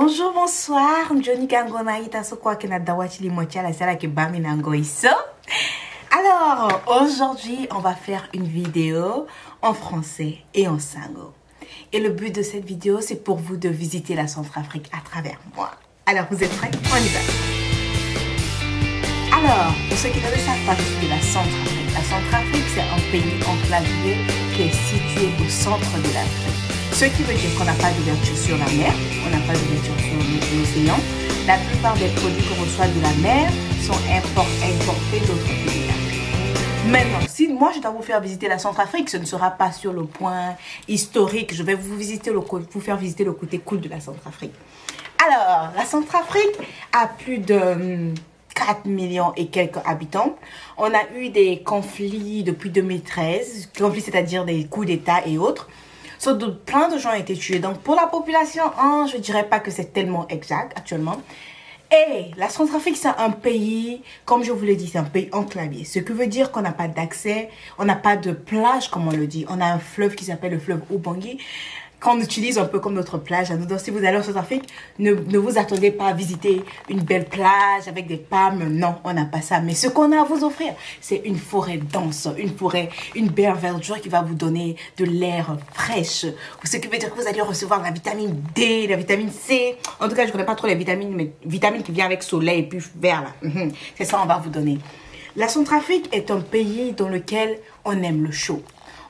Bonjour, bonsoir. Johnny Gangona Itasokwa Kenadawachili Mocha Sala Kebami Nangoiso. Alors, aujourd'hui, on va faire une vidéo en français et en sango. Et le but de cette vidéo, c'est pour vous de visiter la Centrafrique à travers moi. Alors, vous êtes prêts? On y va. Alors, pour ceux qui ne le savent pas, je suis de la Centrafrique. La Centrafrique, c'est un pays enclavé qui est situé au centre de l'Afrique. Ce qui veut dire qu'on n'a pas d'ouverture sur la mer, on n'a pas d'ouverture sur l'océan. La plupart des produits qu'on reçoit de la mer sont importés d'autres pays d'Afrique. Maintenant, si moi je dois vous faire visiter la Centrafrique, ce ne sera pas sur le point historique. Je vais vous faire visiter le côté cool de la Centrafrique. Alors, la Centrafrique a plus de 4 millions et quelques habitants. On a eu des conflits depuis 2013, conflits c'est-à-dire des coups d'État et autres. Plein de gens ont été tués. Donc, pour la population, je ne dirais pas que c'est tellement exact actuellement. Et la Centrafrique, c'est un pays, comme je vous l'ai dit, c'est un pays enclavé. Ce qui veut dire qu'on n'a pas d'accès, on n'a pas de plage, comme on le dit. On a un fleuve qui s'appelle le fleuve Ubangi, qu'on utilise un peu comme notre plage. Donc, si vous allez en Centrafrique, ne vous attendez pas à visiter une belle plage avec des palmes. Non, on n'a pas ça. Mais ce qu'on a à vous offrir, c'est une forêt dense, une belle verdure qui va vous donner de l'air fraîche. Ce qui veut dire que vous allez recevoir la vitamine D, la vitamine C. En tout cas, je ne connais pas trop les vitamines, mais vitamines qui viennent avec soleil et puis vert là. C'est ça qu'on va vous donner. La Centrafrique est un pays dans lequel on aime le chaud.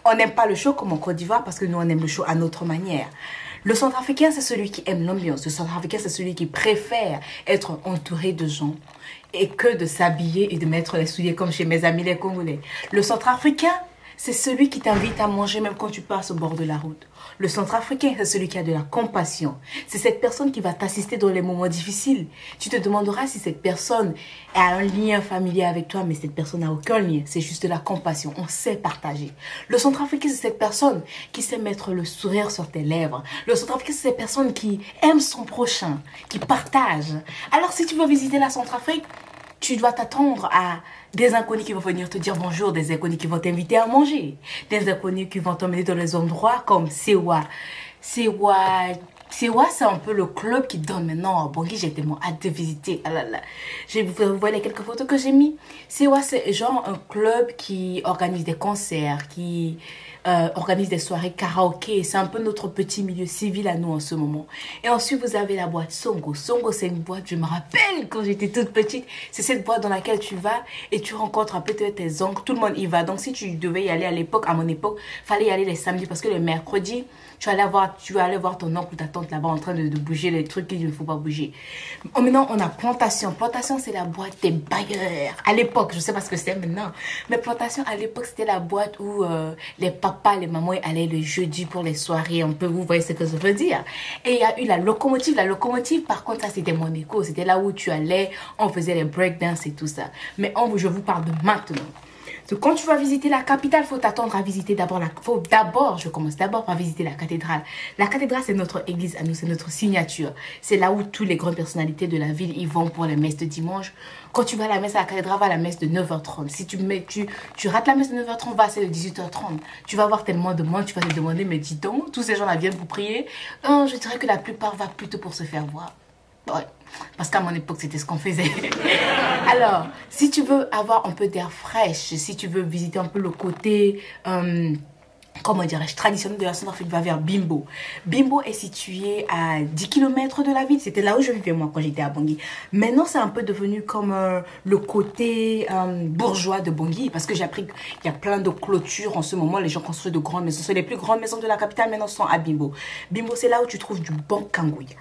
On n'aime pas le chaud comme en Côte d'Ivoire parce que nous, on aime le chaud à notre manière. Le Centrafricain, c'est celui qui aime l'ambiance. Le Centrafricain, c'est celui qui préfère être entouré de gens et que de s'habiller et de mettre les souliers comme chez mes amis les Congolais. Le Centrafricain, c'est celui qui t'invite à manger même quand tu passes au bord de la route. Le Centrafricain, c'est celui qui a de la compassion. C'est cette personne qui va t'assister dans les moments difficiles. Tu te demanderas si cette personne a un lien familier avec toi, mais cette personne n'a aucun lien. C'est juste de la compassion. On sait partager. Le Centrafricain, c'est cette personne qui sait mettre le sourire sur tes lèvres. Le Centrafricain, c'est cette personne qui aime son prochain, qui partage. Alors, si tu veux visiter la Centrafrique, tu dois t'attendre à des inconnus qui vont venir te dire bonjour, des inconnus qui vont t'inviter à manger, des inconnus qui vont t'emmener dans les endroits comme Sewa. Sewa, c'est un peu le club qui donne maintenant à Bangui. J'ai tellement hâte de visiter. Ah là là. Je vais vous voir les quelques photos que j'ai mis. Sewa, c'est genre un club qui organise des concerts, qui organise des soirées karaoké. C'est un peu notre petit milieu civil à nous en ce moment. Et ensuite, vous avez la boîte Songo. Songo, c'est une boîte, je me rappelle quand j'étais toute petite. C'est cette boîte dans laquelle tu vas et tu rencontres peut-être tes oncles. Tout le monde y va. Donc, si tu devais y aller à l'époque, à mon époque, fallait y aller les samedis parce que le mercredi, tu vas aller voir ton oncle ou ta tante là-bas en train de bouger les trucs qu'il ne faut pas bouger. Maintenant, on a Plantation. Plantation, c'est la boîte des bailleurs. À l'époque, je ne sais pas ce que c'est maintenant. Mais Plantation, à l'époque, c'était la boîte où les papas, les mamans allaient le jeudi pour les soirées. Un peu, vous voyez ce que je veux dire. Et il y a eu la locomotive. La locomotive, par contre, ça, c'était mon écho. C'était là où tu allais, on faisait les breakdance et tout ça. Mais je vous parle de maintenant. Donc, quand tu vas visiter la capitale, il faut t'attendre à visiter je commence d'abord par visiter la cathédrale. La cathédrale, c'est notre église à nous, c'est notre signature. C'est là où toutes les grandes personnalités de la ville y vont pour les messes de dimanche. Quand tu vas à la messe à la cathédrale, va à la messe de 9h30. Si tu rates la messe de 9h30, va à celle de 18h30. Tu vas avoir tellement de monde, tu vas te demander, mais dis donc, tous ces gens-là viennent pour prier. Je dirais que la plupart va plutôt pour se faire voir. Ouais, parce qu'à mon époque, c'était ce qu'on faisait. Alors, si tu veux avoir un peu d'air fraîche, si tu veux visiter un peu le côté, comment dirais-je, traditionnel de la Centrafrique, va vers Bimbo. Bimbo est situé à 10 km de la ville. C'était là où je vivais, moi, quand j'étais à Bangui. Maintenant, c'est un peu devenu comme le côté bourgeois de Bangui, parce que j'ai appris qu'il y a plein de clôtures en ce moment. Les gens construisent de grandes maisons. C'est les plus grandes maisons de la capitale, maintenant, sont à Bimbo. Bimbo, c'est là où tu trouves du bon kangoya.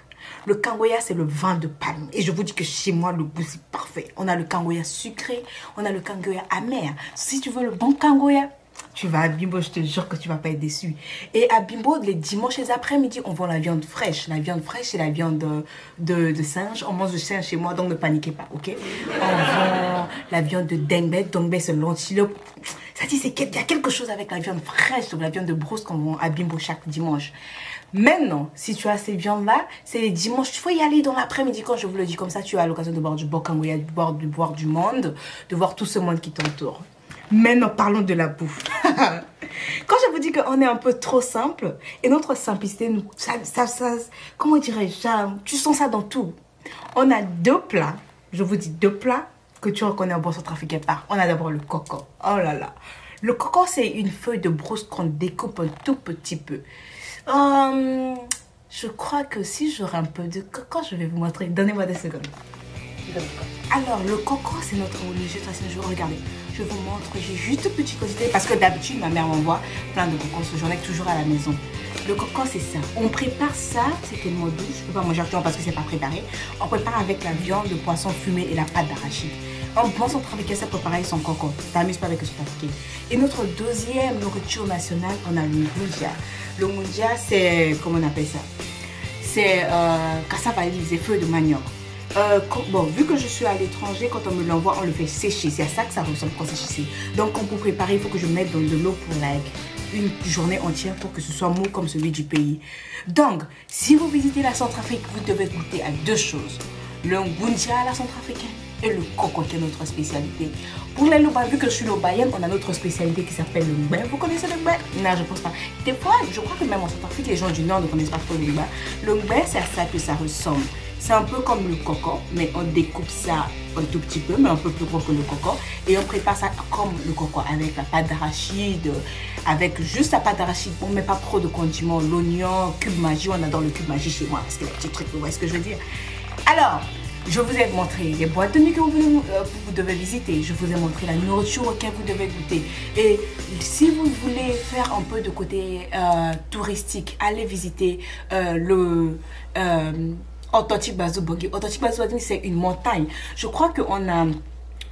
Le kangoya, c'est le vin de palme. Et je vous dis que chez moi, le goût, c'est parfait. On a le kangoya sucré, on a le kangoya amer. Si tu veux le bon kangoya, tu vas à Bimbo, je te jure que tu ne vas pas être déçu. Et à Bimbo, les dimanches et les après-midi, on vend la viande fraîche. La viande fraîche, c'est la viande de singe. On mange de singe chez moi, donc ne paniquez pas, ok? On vend la viande de dengue. Dengue, c'est l'antilope. Ça dit, il y a quelque chose avec la viande fraîche, donc la viande de brousse qu'on vend à Bimbo chaque dimanche. Maintenant, si tu as ces viandes-là, c'est les dimanches. Il faut y aller dans l'après-midi, quand je vous le dis. Comme ça, tu as l'occasion de boire du bokangoya, de boire du monde, de voir tout ce monde qui t'entoure. Maintenant, parlons de la bouffe. Quand je vous dis qu'on est un peu trop simple, et notre simplicité, comment dirais-je, tu sens ça dans tout. On a deux plats, je vous dis deux plats que tu reconnais en bon centrafricain. On a d'abord le coco. Oh là là. Le coco, c'est une feuille de brousse qu'on découpe un tout petit peu. Je crois que si j'aurai un peu de coco, je vais vous montrer. Donnez-moi des secondes. Alors, le coco, c'est notre religieux traditionnel. Regardez, je vous montre. J'ai juste une petite quantité parce que d'habitude, ma mère m'envoie plein de cocos. J'en ai toujours à la maison. Le coco, c'est ça. On prépare ça, c'est tellement doux. Je ne peux pas manger actuellement parce que c'est pas préparé. On prépare avec la viande, le poisson fumé et la pâte d'arachide. En bon centrafricain, ça préparer son coco. T'amuses pas avec le centrafricain. Et notre deuxième nourriture nationale, on a le ngundia. Le ngundia, c'est, comment on appelle ça? C'est cassava, c'est feuilles de manioc. Bon, vu que je suis à l'étranger, quand on me l'envoie, on le fait sécher. C'est à ça que ça ressemble quand c'est séché. Donc, pour préparer, il faut que je mette dans de l'eau pour une journée entière pour que ce soit mou comme celui du pays. Donc, si vous visitez la Centrafrique, vous devez goûter à deux choses. Le ngundia à la centrafricaine et le coco qui est notre spécialité. Pour les Loba, vu que je suis Lobaïenne, on a notre spécialité qui s'appelle le ngbe. Vous connaissez le ngbe? Non, je pense pas. Des fois, je crois que même en Centrafrique, les gens du Nord ne connaissent pas trop le ngbe. Le ngbe, c'est à ça que ça ressemble. C'est un peu comme le coco, mais on découpe ça un tout petit peu, mais un peu plus gros que le coco. Et on prépare ça comme le coco, avec la pâte d'arachide, avec juste la pâte d'arachide. On ne met pas trop de condiments, l'oignon, cube magie. On adore le cube magie chez moi, parce que les petits trucs, vous voyez ce que je veux dire. Alors, je vous ai montré les boîtes de nuit que vous devez visiter. Je vous ai montré la nourriture auquel vous devez goûter. Et si vous voulez faire un peu de côté touristique, allez visiter Authentique Bazou Bangui. Authentique Bazou Bangui, c'est une montagne. Je crois qu'on a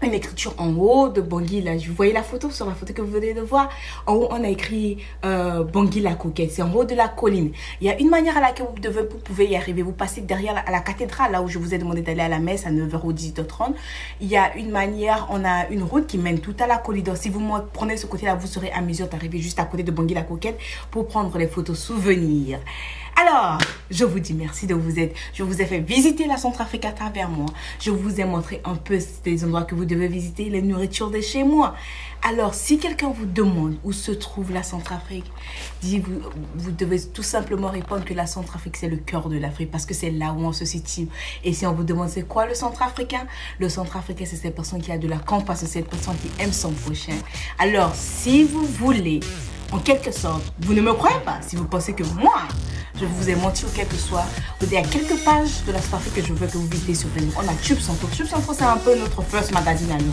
une écriture en haut de Bangui. Là, vous voyez la photo sur la photo que vous venez de voir. En haut, on a écrit Bangui la coquette. C'est en haut de la colline. Il y a une manière à laquelle vous pouvez y arriver. Vous passez derrière la cathédrale, là où je vous ai demandé d'aller à la messe à 9h ou 18h30. Il y a une manière, on a une route qui mène tout à la colline. Donc, si vous prenez ce côté-là, vous serez à mesure d'arriver juste à côté de Bangui la coquette pour prendre les photos souvenirs. Alors, je vous dis merci de vous être. Je vous ai fait visiter la Centrafrique à travers moi. Je vous ai montré un peu des endroits que vous devez visiter, les nourritures de chez moi. Alors, si quelqu'un vous demande où se trouve la Centrafrique, vous devez tout simplement répondre que la Centrafrique, c'est le cœur de l'Afrique parce que c'est là où on se situe. Et si on vous demande c'est quoi le Centrafricain, le Centrafricain, c'est cette personne qui a de la compassion, c'est cette personne qui aime son prochain. Alors, si vous voulez, en quelque sorte, vous ne me croyez pas, si vous pensez que moi, je vous ai menti ou quel que soit. Il y a quelques pages de la Centrafrique que je veux que vous visitez sur Facebook. On a Tube Centro. Tube Centro, c'est un peu notre first magazine à nous.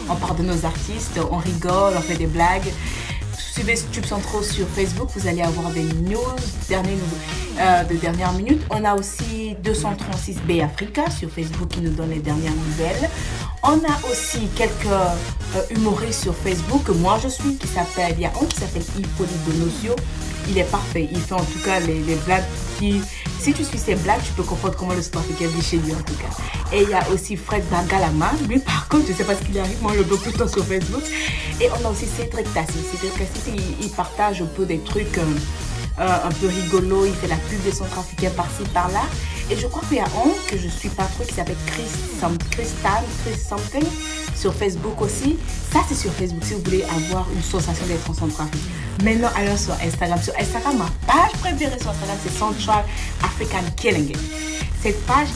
On parle de nos artistes, on rigole, on fait des blagues. Suivez Tube Centro sur Facebook, vous allez avoir des news de dernière minute. On a aussi 236B Africa sur Facebook qui nous donne les dernières nouvelles. On a aussi quelques humoristes sur Facebook que moi je suis, il y a un qui s'appelle Hippolyte Donosio. Il est parfait, il fait en tout cas les blagues qui... Si tu suis ces blagues, tu peux comprendre comment le Centrafricain vit chez lui en tout cas. Et il y a aussi Fred Bagalama, lui par contre, je ne sais pas ce qu'il arrive, moi je le bloque tout le temps sur Facebook. Et on a aussi Cédric Tassi. Cédric Tassi, il partage un peu des trucs un peu rigolos, il fait la pub des Centrafricains par-ci, par-là. Et je crois qu'il y a un que je suis pas trop qui s'appelle Chris Something sur Facebook aussi. Ça c'est sur Facebook si vous voulez avoir une sensation d'être en Centrafrique. Maintenant allons sur Instagram. Sur Instagram, ma page préférée sur Instagram c'est Central African Killing. Cette page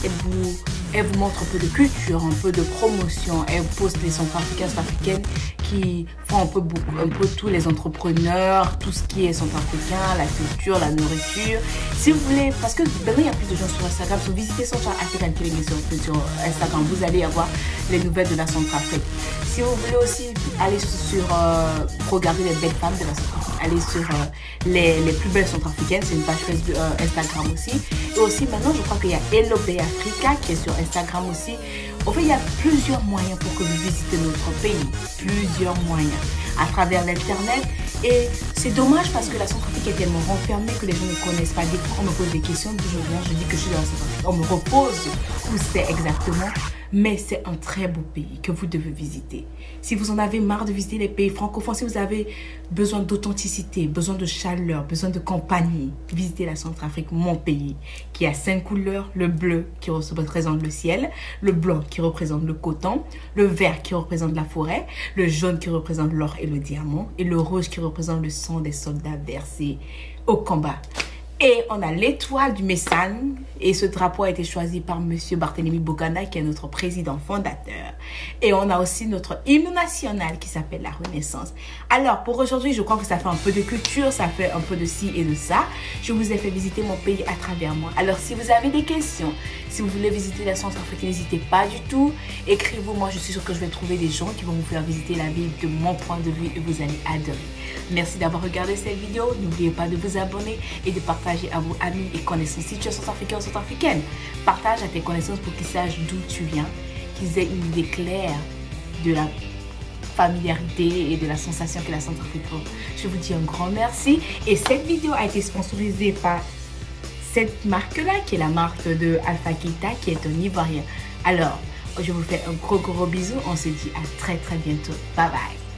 elle vous montre un peu de culture, un peu de promotion. Elle poste les Centrafricains, Centrafricaines qui font un peu tous les entrepreneurs, tout ce qui est centrafricain, la culture, la nourriture. Si vous voulez, parce que maintenant il y a plus de gens sur Instagram, si vous visitez Central African Killing sur Instagram, vous allez avoir les nouvelles de la Centrafrique. Si vous voulez aussi aller sur regarder les belles femmes de la Centrafrique, aller sur les plus belles centrafricaines, c'est une page Facebook, Instagram aussi. Et aussi maintenant je crois qu'il y a Hello Bay Africa qui est sur Instagram aussi. En fait, il y a plusieurs moyens pour que vous visitez notre pays. Plusieurs moyens à travers l'internet. Et c'est dommage parce que la Centrafrique est tellement renfermée que les gens ne connaissent pas. Des fois, on me pose des questions, je dis que je suis dans la Centrafrique. On me repose où c'est exactement. Mais c'est un très beau pays que vous devez visiter. Si vous en avez marre de visiter les pays francophones, si vous avez besoin d'authenticité, besoin de chaleur, besoin de compagnie, visitez la Centrafrique, mon pays, qui a 5 couleurs. Le bleu qui représente le ciel, le blanc qui représente le coton, le vert qui représente la forêt, le jaune qui représente l'or et le diamant, et le rouge qui représente le sang des soldats versés au combat. Et on a l'étoile du Messane. Et ce drapeau a été choisi par Monsieur Barthélemy Boganda, qui est notre président fondateur. Et on a aussi notre hymne national qui s'appelle la Renaissance. Alors, pour aujourd'hui, je crois que ça fait un peu de culture, ça fait un peu de ci et de ça. Je vous ai fait visiter mon pays à travers moi. Alors, si vous avez des questions, si vous voulez visiter la Centrafrique, n'hésitez pas du tout. Écrivez-vous, moi je suis sûre que je vais trouver des gens qui vont vous faire visiter la ville de mon point de vue et vous allez adorer. Merci d'avoir regardé cette vidéo. N'oubliez pas de vous abonner et de partager à vos amis et connaissances. Si tu es centrafricain ou centrafricaine, partage à tes connaissances pour qu'ils sachent d'où tu viens, qu'ils aient une idée claire de la familiarité et de la sensation que la Centrafrique offre. Je vous dis un grand merci. Et cette vidéo a été sponsorisée par cette marque-là, qui est la marque de Alpha Keita, qui est un Ivoirien. Alors, je vous fais un gros bisou. On se dit à très bientôt. Bye bye.